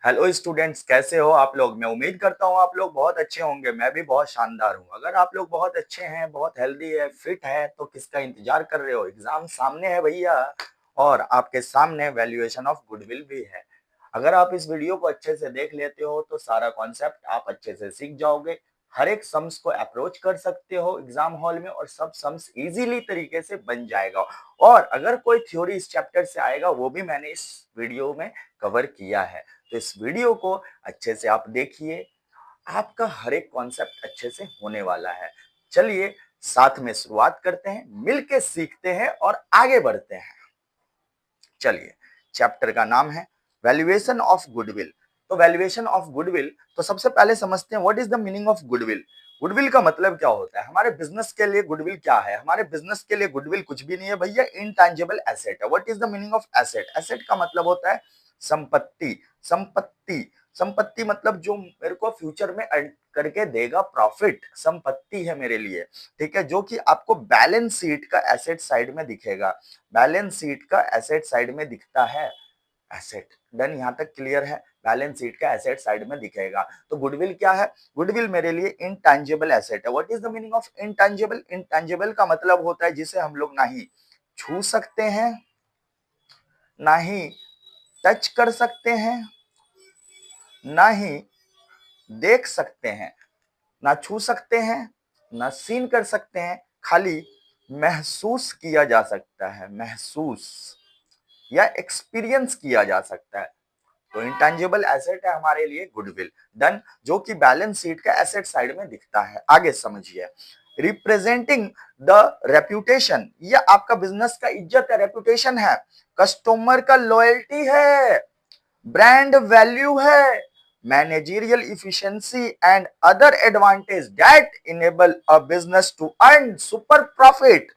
Hello students, कैसे हो आप लोग। मैं उम्मीद करता हूँ आप लोग बहुत अच्छे होंगे। मैं भी बहुत शानदार हूँ। अगर आप लोग बहुत अच्छे हैं, बहुत हेल्दी है, फिट है, तो किसका इंतजार कर रहे हो। एग्जाम सामने है भैया, और आपके सामने वैल्यूएशन ऑफ गुडविल भी है। अगर आप इस वीडियो को अच्छे से देख लेते हो तो सारा कॉन्सेप्ट आप अच्छे से सीख जाओगे। हर एक सम्स को अप्रोच कर सकते हो एग्जाम हॉल में, और सब सम्स इजीली तरीके से बन जाएगा। और अगर कोई थ्योरी इस चैप्टर से आएगा, वो भी मैंने इस वीडियो में कवर किया है। तो इस वीडियो को अच्छे से आप देखिए, आपका हर एक कॉन्सेप्ट अच्छे से होने वाला है। चलिए साथ में शुरुआत करते हैं, मिलके सीखते हैं और आगे बढ़ते हैं। चलिए, चैप्टर का नाम है वैल्यूएशन ऑफ गुडविल। तो वैल्यूएशन ऑफ गुडविल, तो सबसे पहले समझते हैं what is the meaning of goodwill. Goodwill का मतलब क्या होता है। हमारे बिजनेस के लिए गुडविल क्या है। हमारे बिजनेस के लिए गुडविल कुछ भी नहीं है भैया, इनटैंजिबल एसेट है। What is the meaning of asset. Asset का मतलब होता है संपत्ति। संपत्ति, संपत्ति मतलब जो मेरे को फ्यूचर में करके देगा प्रॉफिट, संपत्ति है मेरे लिए। ठीक है, जो कि आपको बैलेंस शीट का एसेट साइड में दिखेगा। बैलेंस शीट का एसेट साइड में दिखता है। एसेट डन, यहां तक क्लियर है। बैलेंस शीट का एसेट साइड में दिखेगा। तो गुडविल क्या है। गुडविल मेरे लिए इनटैंजिबल एसेट है। What is the meaning of intangible. Intangible का मतलब होता है जिसे हम लोग ना ही छू सकते हैं, ना ही टच कर सकते हैं, ना ही देख सकते हैं। ना छू सकते हैं, ना सीन कर सकते हैं, खाली महसूस किया जा सकता है। महसूस या एक्सपीरियंस किया जा सकता है। तो इंटेंजिबल एसेट है हमारे लिए गुडविल। डन, जो कि बैलेंस शीट का एसेट साइड में दिखता है। आगे समझिए, रिप्रेजेंटिंग द रेप्यूटेशन, ये आपका बिजनेस का इज्जत है, रेप्यूटेशन है। कस्टमर का लॉयल्टी है, ब्रांड वैल्यू है, managerial efficiency and other advantage that enable a business to earn super profit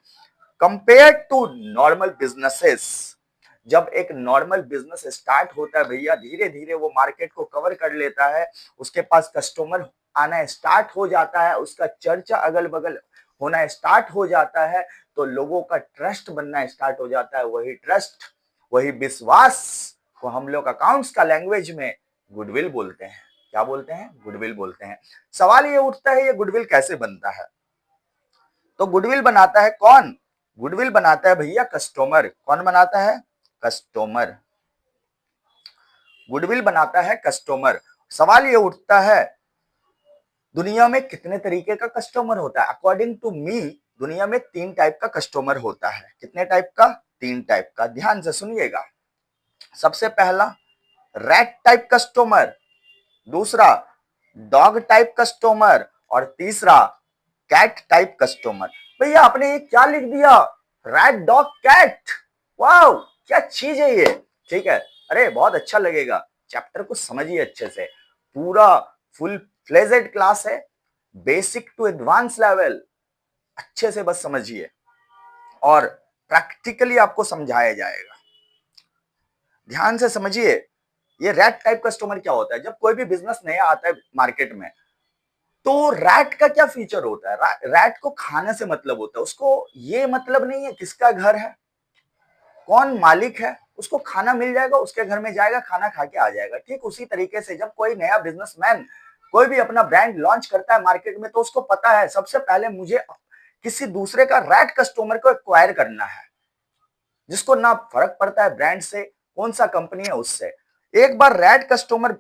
compare to normal businesses. जब एक नॉर्मल बिजनेस स्टार्ट होता है भैया, धीरे धीरे वो मार्केट को कवर कर लेता है, उसके पास कस्टमर आना स्टार्ट हो जाता है, उसका चर्चा अगल बगल होना स्टार्ट हो जाता है, तो लोगों का ट्रस्ट बनना स्टार्ट हो जाता है। वही ट्रस्ट, वही विश्वास को हम लोग अकाउंट्स का लैंग्वेज में गुडविल बोलते हैं। क्या बोलते हैं। गुडविल बोलते हैं। सवाल ये उठता है, ये गुडविल कैसे बनता है। तो गुडविल बनाता है कौन। गुडविल बनाता है भैया कस्टमर। कौन बनाता है। कस्टमर। गुडविल बनाता है कस्टमर। सवाल ये उठता है, दुनिया में कितने तरीके का कस्टमर होता है। अकॉर्डिंग टू मी, दुनिया में 3 टाइप का कस्टमर होता है। कितने टाइप का। 3 टाइप का। ध्यान से सुनिएगा। सबसे पहला रैट टाइप कस्टमर, दूसरा डॉग टाइप कस्टमर, और तीसरा कैट टाइप कस्टमर। भैया आपने ये क्या लिख दिया, रैट डॉग कैट। वाओ, क्या चीज है ये। ठीक है, अरे बहुत अच्छा लगेगा। चैप्टर को समझिए अच्छे से। पूरा फुल फ्लेजेड क्लास है, बेसिक टू एडवांस लेवल। अच्छे से बस समझिए, और प्रैक्टिकली आपको समझाया जाएगा। ध्यान से समझिए। ये रैट टाइप कस्टमर क्या होता है। जब कोई भी बिजनेस नया आता है मार्केट में, तो रैट का क्या फीचर होता है। रैट को खाने से मतलब होता है। उसको ये मतलब नहीं है किसका घर है, कौन मालिक है। उसको खाना मिल जाएगा, उसके घर में जाएगा, खाना खा के आ जाएगा। ठीक उसी तरीके से जब कोई नया बिजनेसमैन कोई भी अपना ब्रांड लॉन्च करता है मार्केट में, तो उसको पता है सबसे पहले मुझे किसी दूसरे का रैट कस्टमर को एक्वायर करना है, जिसको ना फर्क पड़ता है ब्रांड से, कौन सा कंपनी है उससे। एक बार रैट कस्टमर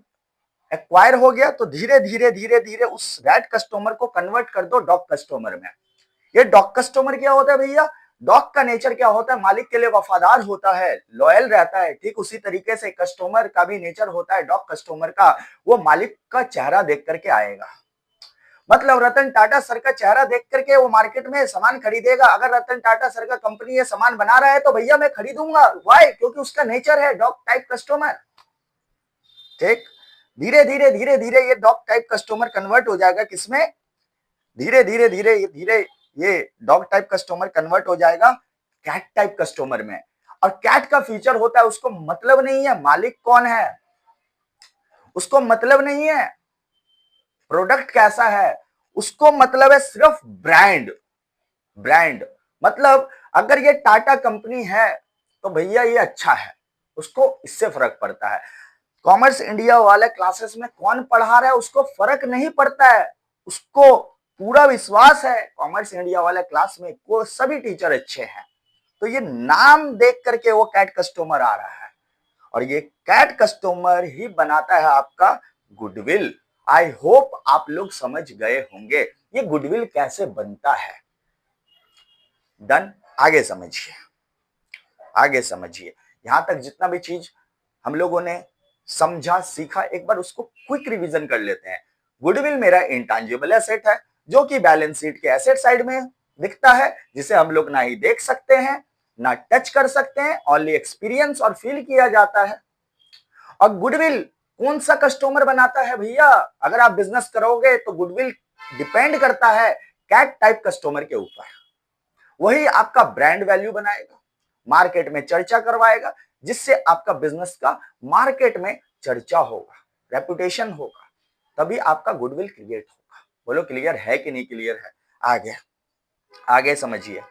एक्वायर हो गया, तो धीरे धीरे धीरे धीरे उस रैट कस्टमर को कन्वर्ट कर दो डॉग कस्टमर में। ये डॉग कस्टमर क्या होता है भैया। डॉग का नेचर क्या होता है, मालिक के लिए वफादार होता है, लॉयल रहता है। ठीक उसी तरीके से कस्टमर का भी नेचर होता है, डॉग कस्टमर का, वो मालिक का चेहरा देख करके आएगा। मतलब रतन टाटा सर का चेहरा देख करके वो मार्केट में सामान खरीदेगा। अगर रतन टाटा सर का कंपनी ये सामान बना रहा है, तो भैया मैं खरीदूंगा। वाई, क्योंकि उसका नेचर है डॉग टाइप कस्टमर। ठीक, धीरे धीरे धीरे धीरे ये डॉग टाइप कस्टमर कन्वर्ट हो जाएगा किसमें, धीरे धीरे धीरे धीरे ये डॉग टाइप कस्टमर कन्वर्ट हो जाएगा कैट टाइप कस्टमर में। और कैट का फीचर होता है, उसको मतलब नहीं है मालिक कौन है, उसको मतलब नहीं है प्रोडक्ट कैसा है, उसको मतलब है सिर्फ ब्रांड। ब्रांड मतलब अगर ये टाटा कंपनी है, तो भैया ये अच्छा है, उसको इससे फर्क पड़ता है। कॉमर्स इंडिया वाले क्लासेस में कौन पढ़ा रहा है उसको फर्क नहीं पड़ता है, उसको पूरा विश्वास है कॉमर्स इंडिया वाले क्लास में को सभी टीचर अच्छे हैं। तो ये नाम देख करके वो कैट कस्टमर आ रहा है, और ये कैट कस्टमर ही बनाता है आपका गुडविल। आई होप आप लोग समझ गए होंगे ये गुडविल कैसे बनता है। डन, आगे समझिए, आगे समझिए। यहां तक जितना भी चीज हम लोगों ने समझा सीखा, एक बार उसको क्विक रिवीजन कर लेते हैं। गुडविल मेरा इंटेंजिबल एसेट है जो कि बैलेंस शीट के एसेट साइड में दिखता है, जिसे हम लोग ना ही देख सकते हैं ना टच कर सकते हैं, ओनली एक्सपीरियंस और फील किया जाता है। और गुडविल कौन सा कस्टमर बनाता है भैया? अगर आप बिजनेस करोगे तो गुडविल डिपेंड करता है कैट टाइप कस्टमर के ऊपर। वही आपका ब्रांड वैल्यू बनाएगा, मार्केट में चर्चा करवाएगा, जिससे आपका बिजनेस का मार्केट में चर्चा होगा, रेपुटेशन होगा, तभी आपका गुडविल क्रिएट होगा। बोलो क्लियर है कि नहीं क्लियर है? आगे आगे समझिए।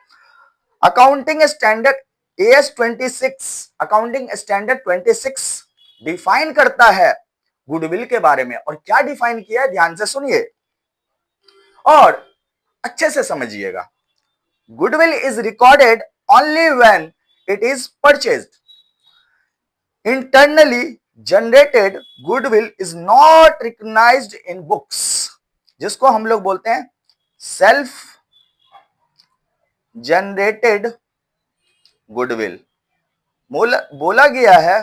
Accounting standard AS 26, accounting standard 26 define करता है गुडविल के बारे में। और क्या डिफाइन किया है, ध्यान से सुनिए और अच्छे से समझिएगा। Goodwill is recorded only when it is purchased. Internally generated goodwill is not recognized in books, जिसको हम लोग बोलते हैं सेल्फ जनरेटेड गुडविल। बोला गया है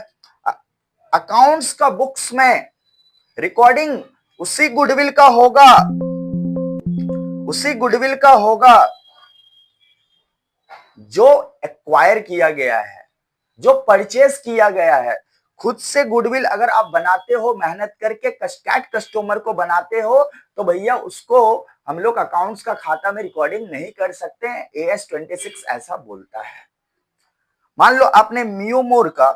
अकाउंट्स का बुक्स में रिकॉर्डिंग उसी गुडविल का होगा, उसी गुडविल का होगा जो एक्वायर किया गया है, जो परचेस किया गया है। खुद से गुडविल अगर आप बनाते हो, मेहनत करके कैट कस्टमर को बनाते हो, तो भैया उसको हम लोग अकाउंट्स का खाता में रिकॉर्डिंग नहीं कर सकते हैं। AS 26 ऐसा बोलता है। मान लो आपने मियोमोर का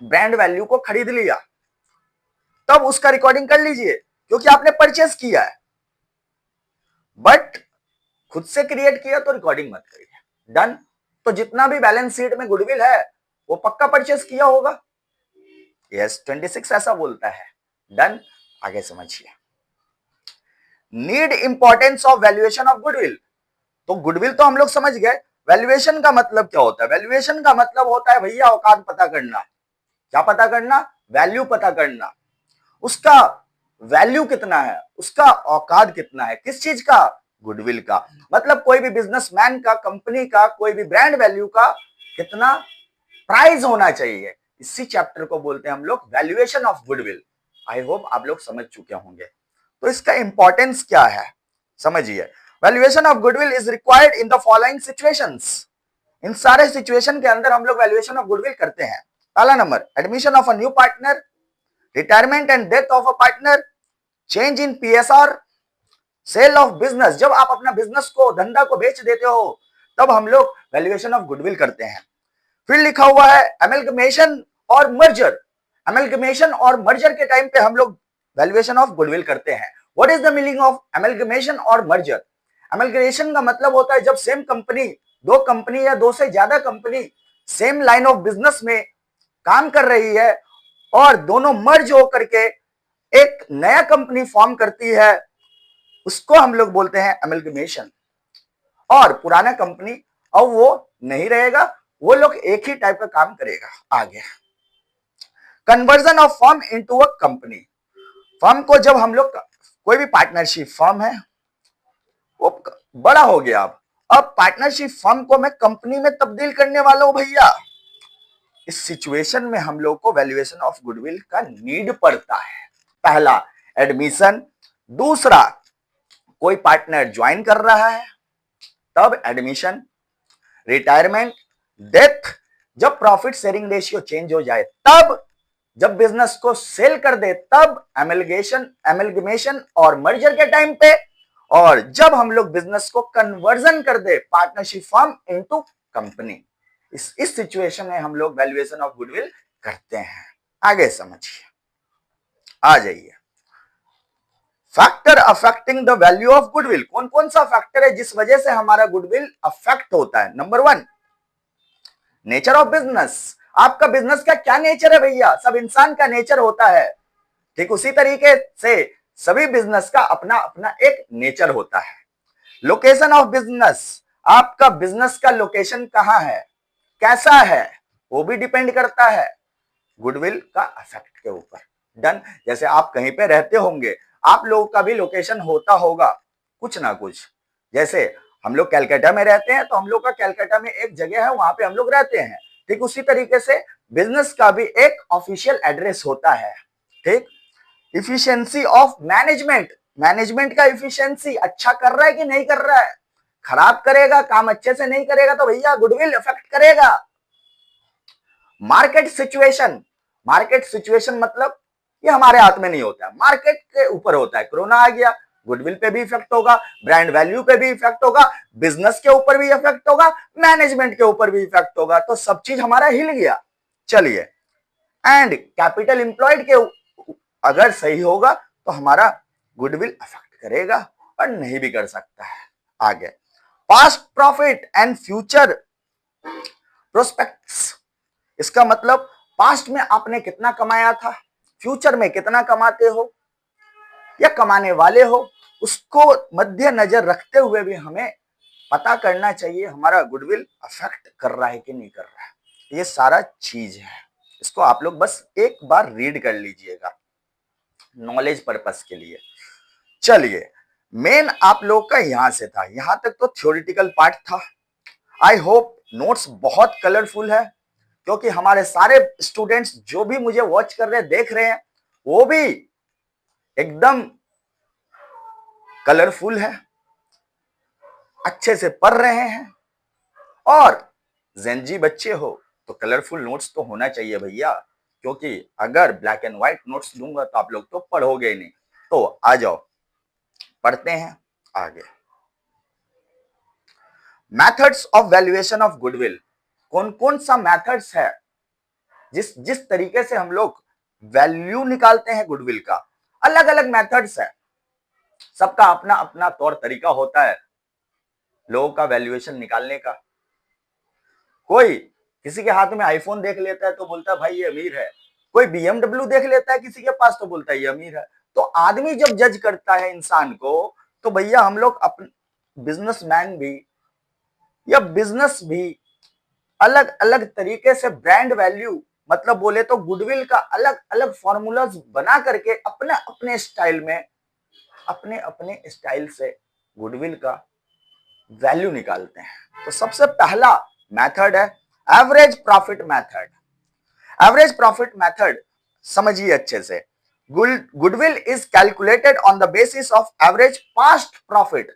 ब्रांड वैल्यू को खरीद लिया, तब उसका रिकॉर्डिंग कर लीजिए क्योंकि आपने परचेस किया है, बट खुद से क्रिएट किया तो रिकॉर्डिंग मत करिए। डन। तो जितना भी बैलेंस शीट में गुडविल है वो पक्का परचेस किया होगा। यस, 26 ऐसा बोलता है। डन, आगे समझिए। Need importance of valuation of goodwill. तो गुडविल तो हम लोग समझ गए, वैल्यूएशन का मतलब क्या होता है? वैल्यूएशन का मतलब होता है भैया औकात पता करना। क्या पता करना? वैल्यू पता करना। उसका वैल्यू कितना है, उसका औकात कितना है, किस चीज का? गुडविल का। मतलब कोई भी बिजनेसमैन का, कंपनी का, कोई भी ब्रांड वैल्यू का कितना प्राइस होना चाहिए, इसी चैप्टर को बोलते हैं हम लोग valuation of goodwill. I hope आप लोग समझ चुके होंगे। तो इसका इंपॉर्टेंस क्या है समझिए। Valuation of goodwill is required in the following situations. इन सारे सिचुएशन के अंदर हम लोग वैल्यूएशन ऑफ गुडविल करते हैं। पहला नंबर, admission of a new partner, retirement and death of a partner, change in PSR, sale of business. जब आप अपना बिजनेस को, धंधा को बेच देते हो, तब हम लोग वैल्यूएशन ऑफ गुडविल करते हैं। फिर लिखा हुआ है एमलगमेशन और मर्जर। एमलगमेशन और मर्जर के टाइम पे हम लोग वैल्यूएशन ऑफ गुडविल करते हैं। What is the meaning of amalgamation और मर्जर? एमलगमेशन का मतलब होता है जब सेम कंपनी, दो कंपनी या दो से ज्यादा company same line of business में काम कर रही है और दोनों मर्ज होकर के एक नया कंपनी फॉर्म करती है, उसको हम लोग बोलते हैं एमलगमेशन। और पुराना कंपनी अब वो नहीं रहेगा, वो लोग एक ही टाइप का काम करेगा। आगे, conversion of firm into a company. Firm को जब हम लोग, कोई भी पार्टनरशिप फर्म है वो बड़ा हो गया, अब पार्टनरशिप फर्म को मैं कंपनी में तब्दील करने वाला हूं भैया। इस सिचुएशन में हम लोग को वैल्यूएशन ऑफ गुडविल का नीड पड़ता है। पहला एडमिशन, दूसरा कोई पार्टनर ज्वाइन कर रहा है तब एडमिशन, रिटायरमेंट, डेथ, जब प्रॉफिट शेयरिंग रेशियो चेंज हो जाए तब, जब बिजनेस को सेल कर दे तब एमलगमेशन और मर्जर के टाइम पे, और जब हम लोग बिजनेस को कन्वर्जन कर दे पार्टनरशिप फर्म इनटू कंपनी। इस सिचुएशन में हम लोग वैल्यूएशन ऑफ गुडविल करते हैं। आगे समझिए, आ जाइए। Factor affecting the value of goodwill. कौन कौन सा फैक्टर है जिस वजह से हमारा गुडविल अफेक्ट होता है? Number 1, nature of business. आपका बिजनेस का क्या नेचर है भैया? सब इंसान का नेचर होता है। ठीक उसी तरीके से सभी बिजनेस का अपना अपना एक नेचर होता है। लोकेशन ऑफ बिजनेस, आपका बिजनेस का लोकेशन कहां है, कैसा है, वो भी डिपेंड करता है गुडविल का इफेक्ट के ऊपर। डन। जैसे आप कहीं पे रहते होंगे, आप लोगों का भी लोकेशन होता होगा कुछ ना कुछ। जैसे हम लोग कैलकाटा में रहते हैं, तो हम लोग का कैलकाटा में एक जगह है, वहां पे हम लोग रहते हैं। ठीक उसी तरीके से बिजनेस का भी एक ऑफिशियल एड्रेस होता है। ठीक। इफिशियंसी ऑफ मैनेजमेंट, मैनेजमेंट का इफिशियंसी अच्छा कर रहा है कि नहीं कर रहा है, खराब करेगा, काम अच्छे से नहीं करेगा तो भैया गुडविल इफेक्ट करेगा। मार्केट सिचुएशन, मार्केट सिचुएशन मतलब ये हमारे हाथ में नहीं होता है, मार्केट के ऊपर होता है। कोरोना आ गया, गुडविल पे भी इफेक्ट होगा, ब्रांड वैल्यू पे भी इफेक्ट होगा, बिजनेस के ऊपर भी इफेक्ट होगा, मैनेजमेंट के ऊपर भी इफेक्ट होगा, तो सब चीज हमारा हिल गया। चलिए, एंड कैपिटल एम्प्लॉयड के अगर सही होगा तो हमारा गुडविल अफेक्ट करेगा और नहीं भी कर सकता है। आगे, past profit and future prospects, इसका मतलब पास्ट में आपने कितना कमाया था, फ्यूचर में कितना कमाते हो या कमाने वाले हो, उसको मध्य नजर रखते हुए भी हमें पता करना चाहिए हमारा गुडविल अफेक्ट कर रहा है कि नहीं कर रहा है। ये सारा चीज है, इसको आप लोग बस एक बार रीड कर लीजिएगा नॉलेज पर्पस के लिए। चलिए, मेन आप लोग का यहां से था, यहां तक तो थ्योरेटिकल पार्ट था। आई होप नोट्स बहुत कलरफुल है, क्योंकि हमारे सारे स्टूडेंट्स जो भी मुझे वॉच कर रहे देख रहे हैं वो भी एकदम कलरफुल है, अच्छे से पढ़ रहे हैं। और जेनजी बच्चे हो तो कलरफुल नोट्स तो होना चाहिए भैया, क्योंकि अगर ब्लैक एंड व्हाइट नोट्स दूंगा तो आप लोग तो पढ़ोगे ही नहीं। तो आ जाओ पढ़ते हैं आगे। Methods of valuation of goodwill, कौन कौन सा मेथड्स है जिस जिस तरीके से हम लोग वैल्यू निकालते हैं गुडविल का, अलग अलग मेथड्स है, सबका अपना अपना तौर तरीका होता है लोगों का वैल्यूएशन निकालने का। कोई किसी के हाथ में आईफोन देख लेता है तो बोलता है भाई ये अमीर है, कोई बीएमडब्ल्यू देख लेता है किसी के पास तो बोलता है ये अमीर है। तो आदमी जब जज करता है इंसान को, तो भैया हम लोग अपने बिजनेसमैन भी या बिजनेस भी अलग अलग तरीके से ब्रांड वैल्यू मतलब बोले तो गुडविल का अलग अलग फॉर्मूलाज बना करके अपने अपने स्टाइल में, अपने अपने स्टाइल से गुडविल का वैल्यू निकालते हैं। तो सबसे पहला मेथड है average profit method. Average profit method समझिए अच्छे से। Goodwill is calculated on the basis of average past profit,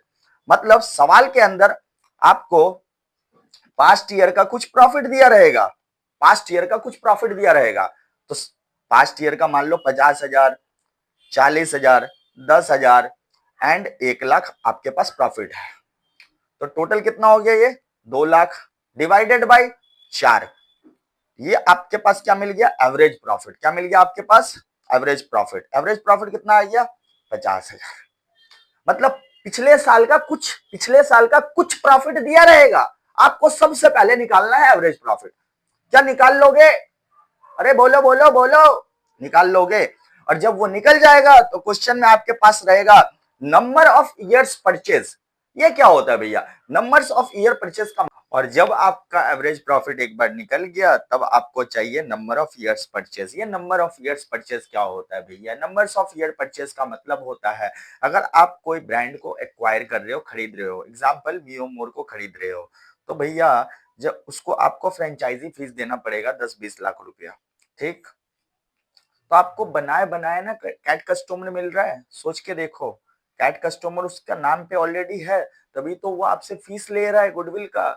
मतलब सवाल के अंदर आपको पास्ट ईयर का कुछ प्रॉफिट दिया रहेगा, पास्ट ईयर का कुछ प्रॉफिट दिया रहेगा। तो पास्ट ईयर का मान लो 50,000, 40,000, 10,000 एंड 1,00,000 आपके पास प्रॉफिट है। तो टोटल कितना हो गया ये 2,00,000 डिवाइडेड बाय 4, ये आपके पास क्या मिल गया एवरेज प्रॉफिट। क्या मिल गया आपके पास एवरेज प्रॉफिट। एवरेज प्रॉफिट कितना आ गया 50,000। मतलब पिछले साल का कुछ प्रॉफिट दिया रहेगा, आपको सबसे पहले निकालना है एवरेज प्रॉफिट। क्या निकाल लोगे? अरे बोलो बोलो बोलो, निकाल लोगे। और जब वो निकल जाएगा तो क्वेश्चन में आपके पास रहेगा नंबर ऑफ ईयर्स परचेज। ये क्या होता है भैया नंबर्स ऑफ ईयर परचेज का। और जब आपका एवरेज प्रॉफिट एक बार निकल गया तब आपको चाहिए नंबर ऑफ ईयर्स परचेज। ये नंबर ऑफ ईयर्स परचेज क्या होता है भैया? नंबर्स ऑफ ईयर परचेज का मतलब होता है अगर आप कोई ब्रांड को एक्वायर कर रहे हो, खरीद रहे हो, एग्जांपल मियो मोर को खरीद रहे हो, तो भैया जब उसको आपको फ्रेंचाइजी फीस देना पड़ेगा 10-20 लाख रुपया। ठीक, तो आपको बनाए बनाए ना कैट कस्टमर मिल रहा है, सोच के देखो। कैट कस्टमर उसका नाम पे ऑलरेडी है, तभी तो वो आपसे फीस ले रहा है गुडविल का।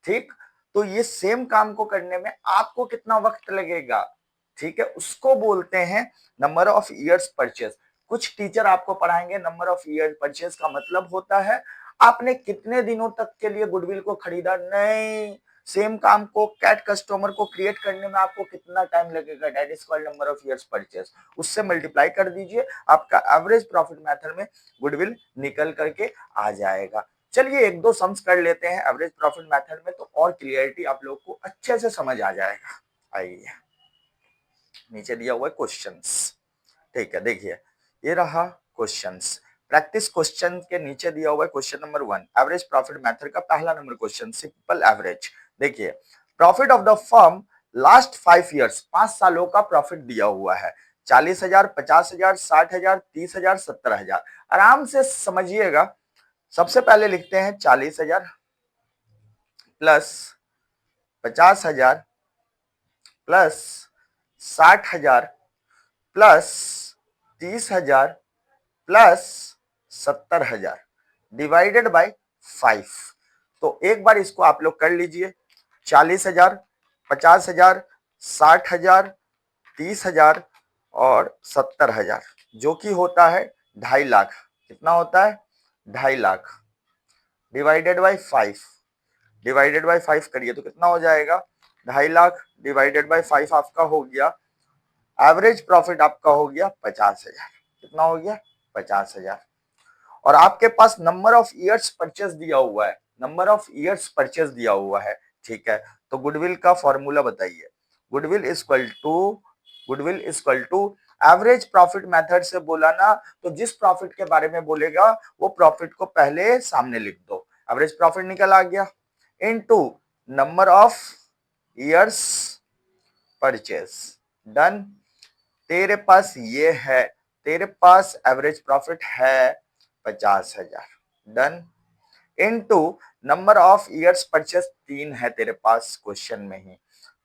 ठीक, तो ये सेम काम को करने में आपको कितना वक्त लगेगा, ठीक है, उसको बोलते हैं नंबर ऑफ ईयर्स परचेज। कुछ टीचर आपको पढ़ाएंगे नंबर ऑफ ईयर परचेज का मतलब होता है आपने कितने दिनों तक के लिए गुडविल को खरीदा। नहीं, सेम काम को कैट कस्टमर को क्रिएट करने में आपको कितना टाइम लगेगा, that is called number of years purchase. उससे मल्टीप्लाई कर दीजिए, आपका एवरेज प्रॉफिट मेथड में गुडविल निकल करके आ जाएगा। चलिए एक दो सम्स कर लेते हैं एवरेज प्रॉफिट मेथड में, तो और क्लियरिटी आप लोग को अच्छे से समझ आ जाएगा। आइए, नीचे दिया हुआ है क्वेश्चंस, ठीक है, देखिए ये रहा क्वेश्चंस। प्रैक्टिस क्वेश्चन के नीचे दिया हुआ है question number 1, average profit method का पहला नंबर क्वेश्चन, सिंपल एवरेज। देखिए profit of the firm last 5 years, 5 सालों का प्रॉफिट दिया हुआ है, 40,000, 50,000, 60,000, 30,000, 70,000। आराम से समझिएगा। सबसे पहले लिखते हैं 40,000 plus 50,000 plus 60,000 plus 30,000 plus 70,000 divided by 5। तो एक बार इसको आप लोग कर लीजिए, 40,000, 50,000, 60,000, 30,000 और 70,000, जो कि होता है 2.5 लाख। कितना होता है? 2.5 lakh divided by 5। Divided by 5 करिए तो कितना हो जाएगा? 2.5 लाख डिवाइडेड बाय 5 आपका हो गया, एवरेज प्रॉफिट आपका हो गया 50,000। कितना हो गया? 50,000। और आपके पास नंबर ऑफ ईयर्स परचेस दिया हुआ है, नंबर ऑफ ईयर्स परचेस दिया हुआ है, ठीक है। तो गुडविल का फॉर्मूला बताइए। Goodwill equal to average profit method से बोला ना, तो जिस प्रॉफिट के बारे में बोलेगा वो प्रॉफिट को पहले सामने लिख दो। एवरेज प्रॉफिट निकल आ गया, into number of years purchase. Done. तेरे पास ये है, तेरे पास एवरेज प्रॉफिट है 50,000। Done. Into number of years purchase 3 है तेरे पास क्वेश्चन में ही,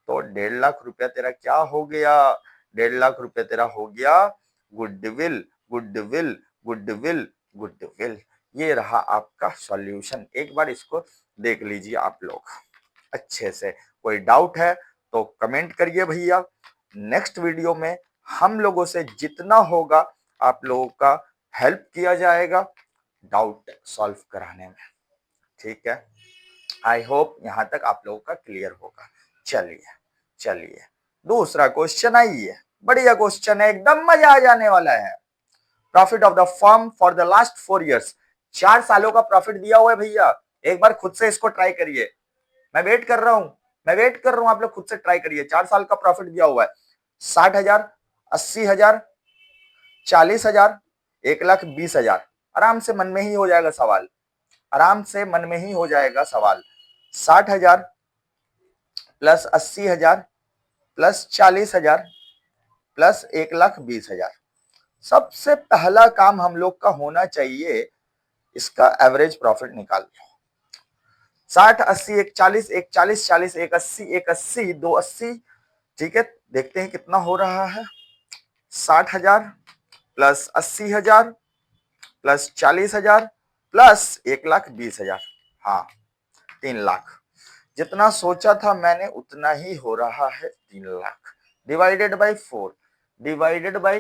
तो 1.5 लाख रुपया तेरा क्या हो गया? 1.5 लाख रुपया तेरा हो गया गुडविल, गुडविल, गुडविल, गुडविल। ये रहा आपका सॉल्यूशन। एक बार इसको देख लीजिए आप लोग अच्छे से। कोई डाउट है तो कमेंट करिए भैया। नेक्स्ट वीडियो में हम लोगों से जितना होगा आप लोगों का हेल्प किया जाएगा डाउट सॉल्व कराने में, ठीक है। आई होप यहां तक आप लोगों का क्लियर होगा। चलिए चलिए दूसरा क्वेश्चन आइए, बढ़िया क्वेश्चन है, एकदम मजा आ जाने वाला है। Profit of the firm for the last 4 years, 4 सालों का प्रॉफिट दिया हुआ है भैया। एक बार खुद से इसको ट्राई करिए, मैं वेट कर रहा हूं, मैं वेट कर रहा हूं, आप लोग खुद से ट्राई करिए। 4 साल का प्रॉफिट दिया हुआ है, 60,000, 80,000, 40,000, 1,20,000। आराम से मन में ही हो जाएगा सवाल, आराम से मन में ही हो जाएगा सवाल। 60,000 प्लस 80,000 प्लस 40,000 प्लस 1,20,000। सबसे पहला काम हम लोग का होना चाहिए इसका एवरेज प्रॉफिट निकाल लो। 60, 80, 140, 140, 40, 180, 180, 280, ठीक है। देखते हैं कितना हो रहा है। 60,000 प्लस 80,000 प्लस 40,000 प्लस 1,20,000, हाँ 3 लाख। जितना सोचा था मैंने उतना ही हो रहा है, 3 lakh divided by 4, divided by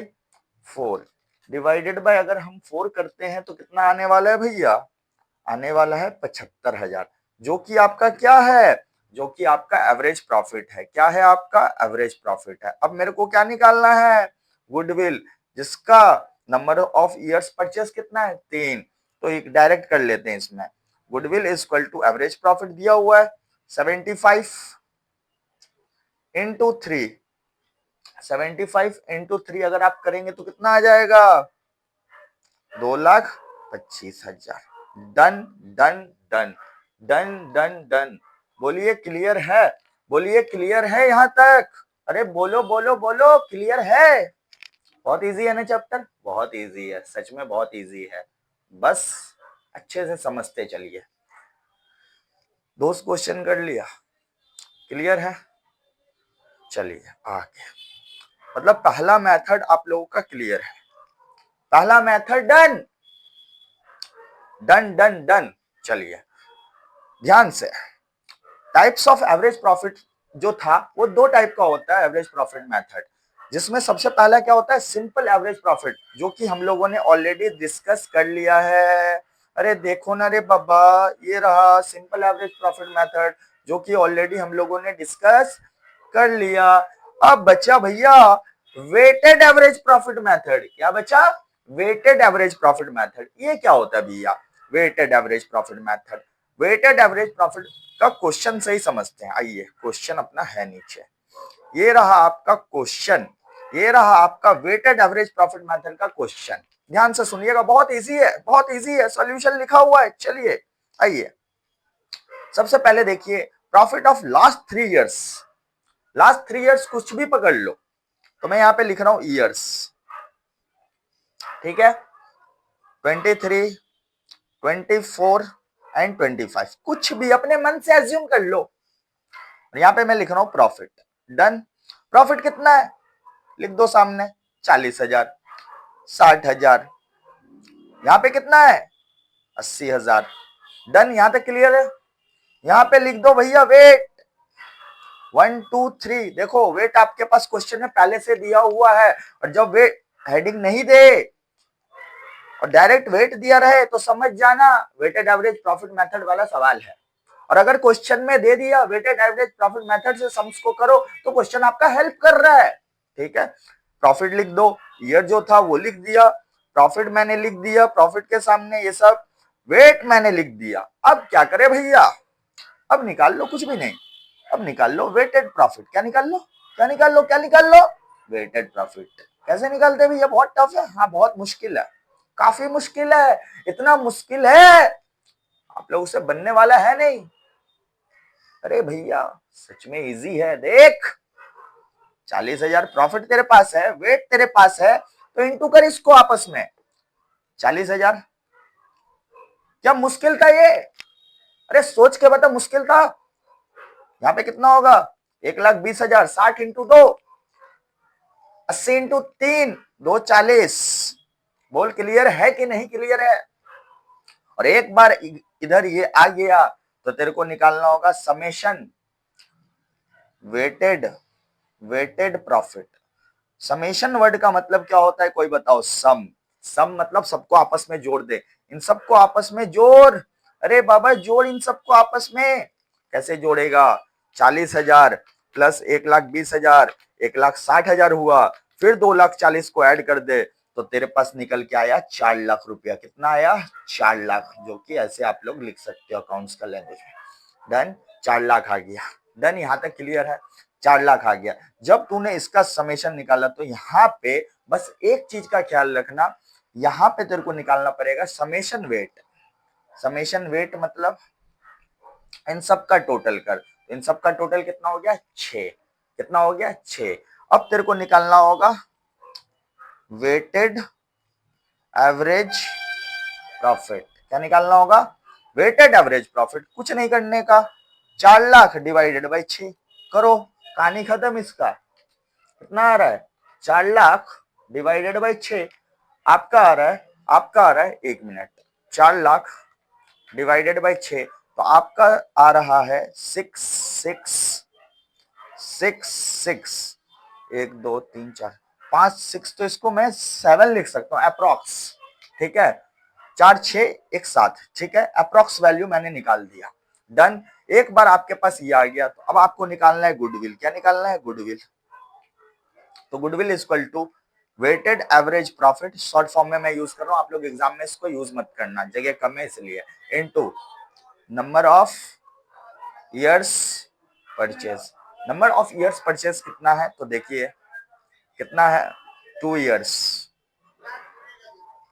4, divided by अगर हम 4 करते हैं तो कितना आने वाला है भैया? आने वाला है 75,000, जो कि आपका क्या है? जो कि आपका एवरेज प्रॉफिट है। क्या है आपका? एवरेज प्रॉफिट है। अब मेरे को क्या निकालना है? गुडविल, जिसका नंबर ऑफ ईयर्स परचेस कितना है? 3। तो एक डायरेक्ट कर लेते हैं इसमें। Goodwill is equal to average profit दिया हुआ है 75 इंटू 3, 75 इंटू 3 अगर आप करेंगे तो कितना आ जाएगा? 2,25,000। Done done done done done done. बोलिए क्लियर है? बोलिए क्लियर है यहां तक? अरे बोलो बोलो बोलो, क्लियर है? बहुत इजी है ना चैप्टर? बहुत इजी है, सच में बहुत इजी है, बस अच्छे से समझते चलिए। 2 क्वेश्चन कर लिया, क्लियर है? चलिए आगे, मतलब पहला मेथड आप लोगों का क्लियर है। पहला method done done done done. चलिए ध्यान से, टाइप्स ऑफ एवरेज प्रॉफिट जो था वो 2 टाइप का होता है एवरेज प्रॉफिट मेथड, जिसमें सबसे पहला क्या होता है? सिंपल एवरेज प्रॉफिट, जो कि हम लोगों ने ऑलरेडी डिस्कस कर लिया है। अरे देखो ना रे बाबा, ये रहा सिंपल एवरेज प्रॉफिट मेथड, जो कि ऑलरेडी हम लोगों ने डिस्कस कर लिया। अब बचा भैया वेटेड एवरेज प्रॉफिट मेथड। क्या बचा? Weighted average profit method. ये क्या होता है भैया weighted average profit method? Weighted average profit का क्वेश्चन से ही समझते हैं। आइए क्वेश्चन अपना है नीचे, ये रहा आपका क्वेश्चन, ये रहा आपका वेटेड एवरेज प्रॉफिट मेथड का क्वेश्चन। ध्यान से सुनिएगा, बहुत इजी है, बहुत इजी है, सॉल्यूशन लिखा हुआ है। चलिए आइए, सबसे पहले देखिए profit of last 3 years. Last 3 years कुछ भी पकड़ लो, तो मैं यहां पे लिख रहा हूं ईयर्स, ठीक है, 23, 24 एंड 25, कुछ भी अपने मन से एज्यूम कर लो। यहां पे मैं लिख रहा हूं प्रॉफिट। डन। प्रॉफिट कितना है लिख दो सामने, 40,000, 60,000, यहां पे कितना है 80,000। डन, यहां तक क्लियर है। यहां पे लिख दो भैया वेट 1 2 3। देखो वेट आपके पास क्वेश्चन में पहले से दिया हुआ है, और जब वेट हेडिंग नहीं दे और डायरेक्ट वेट दिया रहे तो समझ जाना वेटेड एवरेज प्रॉफिट मेथड वाला सवाल है। और अगर क्वेश्चन में दे दिया वेटेड एवरेज प्रॉफिट मेथड से सम्स को करो, तो क्वेश्चन आपका हेल्प कर रहा है, ठीक है। प्रॉफिट लिख दो, ईयर जो था वो लिख दिया, प्रॉफिट मैंने लिख दिया, प्रॉफिट के सामने ये सब, वेट मैंने लिख दिया। अब क्या करे भैया, अब निकाल लो, कुछ भी नहीं, अब निकाल लो वेटेड प्रॉफिट। क्या निकाल लो, क्या निकाल लो, क्या निकाल लो, वेटेड प्रॉफिट। कैसे निकालते भैया, बहुत टफ है, हाँ बहुत मुश्किल है, काफी मुश्किल है, इतना मुश्किल है आप लोगों से बनने वाला है नहीं। अरे भैया सच में इजी है, देख 40,000 प्रॉफिट तेरे पास है, वेट तेरे पास है, तो इंटू कर इसको आपस में 40,000। क्या मुश्किल था ये, अरे सोच के बता, मुश्किल था। यहाँ पे कितना होगा 1,20,000, 60 इंटू 2, 80 इंटू 3, 240। बोल क्लियर है कि नहीं क्लियर है। और एक बार इधर ये आ गया तो तेरे को निकालना होगा summation weighted, weighted profit. Summation word का मतलब क्या होता है, कोई बताओ। सम, सम मतलब सबको आपस में जोड़ दे, इन सबको आपस में जोड़। अरे बाबा जोड़ इन सबको आपस में, कैसे जोड़ेगा, 40,000 प्लस 1,20,000, 1,60,000 हुआ, फिर 2,40,000 को ऐड कर दे, तो तेरे पास निकल के आया 4 लाख रुपया। कितना आया 4 लाख, जो कि ऐसे आप लोग लिख सकते हो अकाउंट्स का लैंग्वेज में। डन, 4 लाख आ गया। डन, यहां तक क्लियर है, 4 लाख आ गया। जब तूने इसका समेशन निकाला तो यहाँ पे बस एक चीज का ख्याल रखना, यहाँ पे तेरे को निकालना पड़ेगा समेशन वेट। समेशन वेट मतलब इन सब का टोटल कर, इन सब का टोटल कितना हो गया 6, कितना हो गया 6। अब तेरे को निकालना होगा वेटेड एवरेज प्रॉफिट। क्या निकालना होगा, वेटेड एवरेज प्रॉफिट। कुछ नहीं करने का, 4 लाख डिवाइडेड बाई 6 करो, कहानी खत्म। इसका कितना आ रहा है 4 लाख डिवाइडेड बाई 6, आपका आ रहा है, आपका आ रहा है, 1 मिनट, 4 लाख डिवाइडेड बाई 6, तो आपका आ रहा है 6 1 2 3 4 5 6, तो इसको मैं 7 लिख सकता हूँ अप्रोक्स, ठीक है, 4 6 1 7, ठीक है, अप्रोक्स वैल्यू मैंने निकाल दिया। डन। एक बार आपके पास ये आ गया तो अब आपको निकालना है गुडविल। क्या निकालना है, गुडविल। तो goodwill is equal to weighted average profit, short form में मैं यूज कर रहा हूं, आप लोग एग्जाम में इसको यूज मत करना, जगह कम है इसलिए, into number of years purchase. Number of years purchase कितना है, तो देखिए कितना है 2 इयर्स,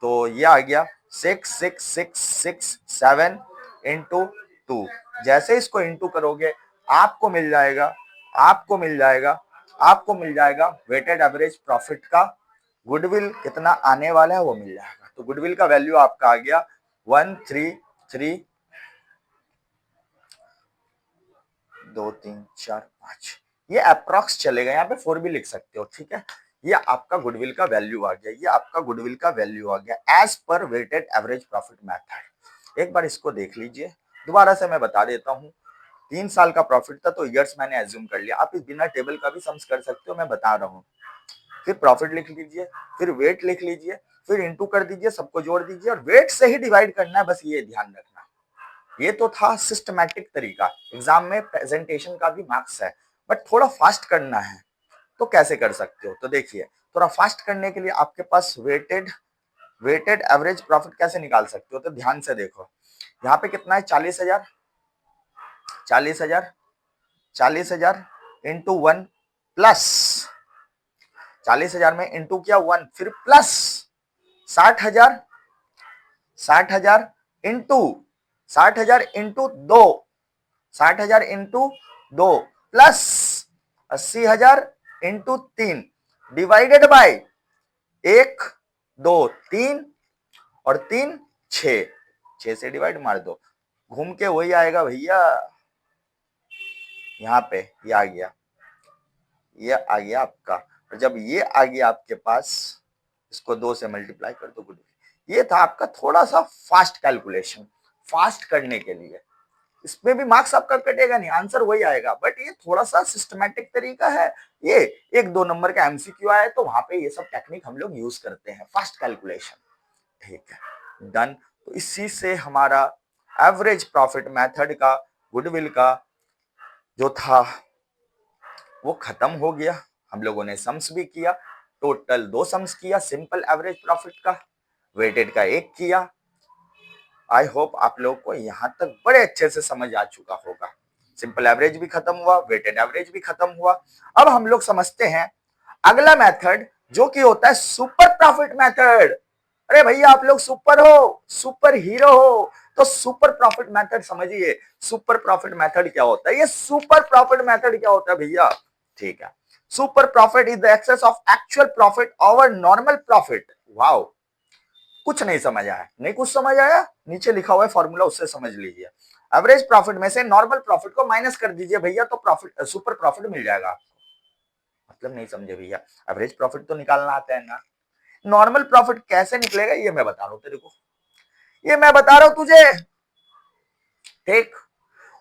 तो ये आ गया 6,6,6,6,7 इंटू 2। जैसे इसको इंटू करोगे आपको मिल जाएगा, आपको मिल जाएगा, आपको मिल जाएगा वेटेड एवरेज प्रॉफिट का गुडविल कितना आने वाला है वो मिल जाएगा। तो गुडविल का वैल्यू आपका आ गया 133 2 3 4 5, ये अप्रॉक्स चलेगा, यहाँ पे 4 भी लिख सकते हो, ठीक है। ये आपका गुडविल का वैल्यू आ गया, ये आपका गुडविल का वैल्यू आ गया as per weighted average profit method. एक बार इसको देख लीजिए, दोबारा से मैं बता देता हूँ। 3 साल का प्रॉफिट था तो ईयर्स मैंने एज्यूम कर लिया, आप इस बिना टेबल का भी सम्स कर सकते हो, मैं बता रहा हूँ। फिर प्रॉफिट लिख लीजिए, फिर वेट लिख लीजिए, फिर इंटू कर दीजिए, सबको जोड़ दीजिए, और वेट से ही डिवाइड करना है, बस ये ध्यान रखना। ये तो था सिस्टमैटिक तरीका, एग्जाम में प्रेजेंटेशन का भी मार्क्स है, बट थोड़ा फास्ट करना है तो कैसे कर सकते हो, तो देखिए थोड़ा फास्ट करने के लिए आपके पास वेटेड एवरेज प्रॉफिट कैसे निकाल सकते हो, तो ध्यान से देखो। यहाँ पे कितना है 40,000 इंटू 1 प्लस 40,000 में इंटू किया 1, फिर plus 60,000, 60,000 into 60,000 into 2, 60,000 into 2 plus 80,000 into 3 divided by 1 2 3 और 3 6, 6 से डिवाइड मार दो, घूम के वही आएगा भैया, यहाँ पे ये आ गया, ये आ गया आपका। और जब ये आ गया आपके पास, इसको 2 से मल्टीप्लाई कर दो। गुडविल, ये था आपका थोड़ा सा फास्ट कैलकुलेशन, फास्ट करने के लिए। इसमें भी मार्क्स आपका कटेगा नहीं, आंसर वही आएगा, बट ये थोड़ा सा सिस्टमैटिक तरीका है। ये 1-2 नंबर का एमसीक्यू आए तो वहां पे ये सब टेक्निक हम लोग यूज करते हैं, फास्ट कैलकुलेशन। ठीक है, डन। तो इसी से हमारा एवरेज प्रॉफिट मेथड का गुडविल का जो था वो खत्म हो गया। हम लोगों ने सम्स भी किया, टोटल 2 सम्स किया, सिंपल एवरेज प्रॉफिट का, वेटेड का 1 किया। आई होप आप लोग को यहां तक बड़े अच्छे से समझ आ चुका होगा। सिंपल एवरेज भी खत्म हुआ, वेटेड एवरेज भी खत्म हुआ। अब हम लोग समझते हैं अगला मेथड, जो कि होता है सुपर प्रॉफिट मेथड। अरे भैया आप लोग सुपर हो, सुपर हीरो हो, तो सुपर प्रॉफिट मेथड समझिए। सुपर प्रॉफिट मेथड क्या होता है? ये सुपर प्रॉफिट मेथड क्या होता है भैया? ठीक है, super profit is the excess of actual profit over normal profit. Wow, कुछ नहीं समझ आया? नहीं कुछ समझ आया? नीचे लिखा हुआ है फॉर्मूला, उससे समझ लीजिए। एवरेज प्रॉफिट में से नॉर्मल प्रॉफिट को माइनस कर दीजिए भैया, तो प्रॉफिट सुपर प्रॉफिट मिल जाएगा। मतलब नहीं समझे भैया? एवरेज प्रॉफिट तो निकालना आता है ना, नॉर्मल प्रॉफिट कैसे निकलेगा ये मैं बता रहा हूं तेरे को, ये मैं बता रहा हूं तुझे। ठीक,